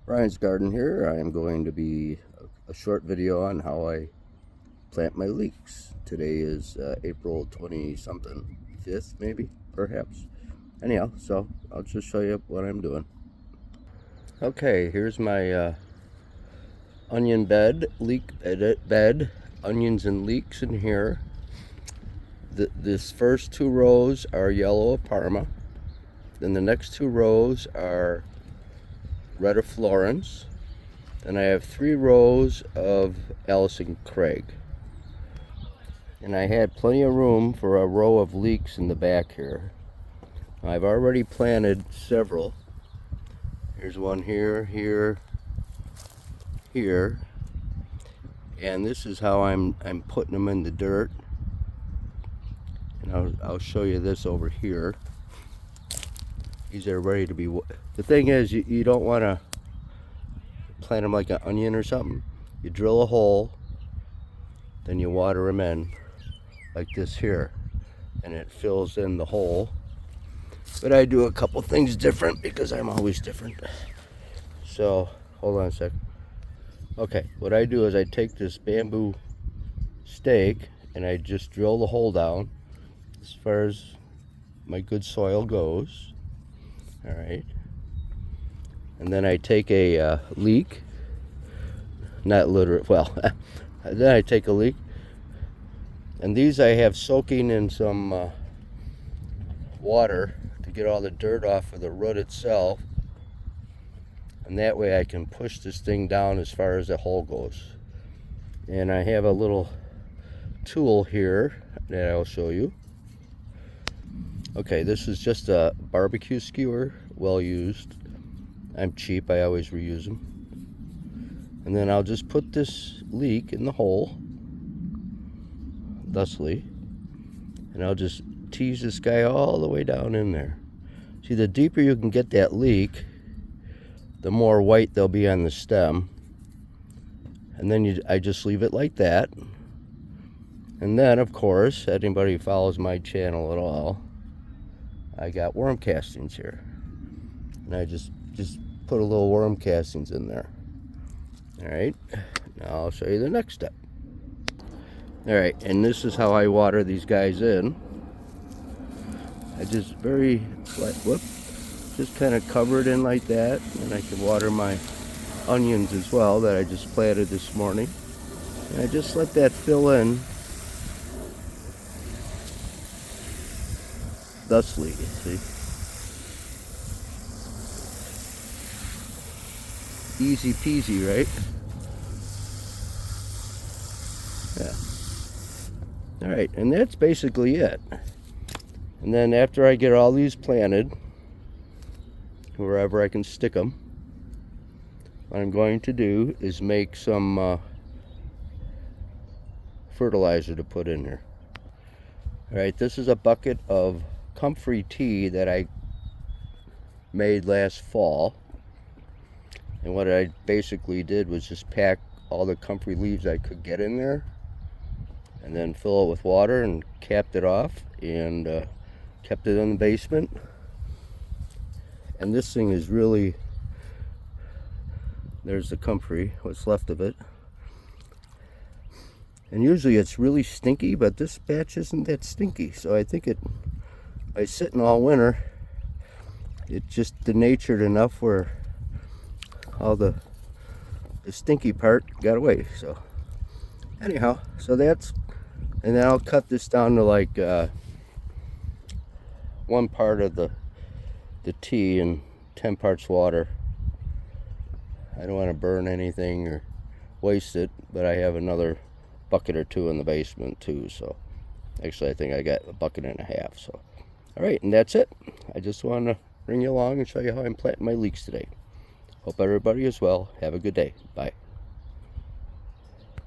Ryan's Garden here. I am going to be a short video on how I plant my leeks. Today is April 20-something, 5th maybe, perhaps. Anyhow, so I'll just show you what I'm doing. Okay, here's my onion bed, leek bed, onions and leeks in here. This first two rows are yellow of Parma. Then the next two rows are red of Florence. Then I have 3 rows of Allison Craig. And I had plenty of room for a row of leeks in the back here. I've already planted several. Here's one here, here, here. And this is how I'm putting them in the dirt. And I'll show you this over here. These are ready to be. The thing is, you don't want to plant them like an onion or something. You drill a hole, then you water them in like this here, and it fills in the hole. But I do a couple things different because I'm always different. So hold on a sec. Okay, what I do is I take this bamboo stake and I just drill the hole down as far as my good soil goes. All right, and then I take a leek, not literally, well, then I take a leek, and these I have soaking in some water to get all the dirt off of the root itself, and that way I can push this thing down as far as the hole goes. And I have a little tool here that I'll show you. Okay, this is just a barbecue skewer, well used. I'm cheap, I always reuse them. And then I'll just put this leek in the hole, thusly, and I'll just tease this guy all the way down in there. See, the deeper you can get that leek, the more white there'll be on the stem. And then I just leave it like that. And then, of course, anybody who follows my channel at all, I got worm castings here, and I just put a little worm castings in there. All right, now I'll show you the next step. All right, and this is how I water these guys in. I just just kind of cover it in like that, and I can water my onions as well that I just planted this morning. And I just let that fill in thusly, see? Easy peasy, right? Yeah. All right, and that's basically it. And then after I get all these planted, wherever I can stick them, what I'm going to do is make some fertilizer to put in here. All right, this is a bucket of comfrey tea that I made last fall, and what I basically did was just pack all the comfrey leaves I could get in there, and then fill it with water and capped it off, and kept it in the basement. And this thing is really, there's the comfrey, what's left of it, and usually it's really stinky, but this batch isn't that stinky, so I think by sitting all winter, it just denatured enough where all the stinky part got away. So anyhow, so that's, and then I'll cut this down to like 1 part of the tea and 10 parts water. I don't want to burn anything or waste it, but I have another bucket or 2 in the basement too, so actually I think I got a bucket and a half. So all right, and that's it. I just wanted to bring you along and show you how I'm planting my leeks today. Hope everybody is well. Have a good day. Bye.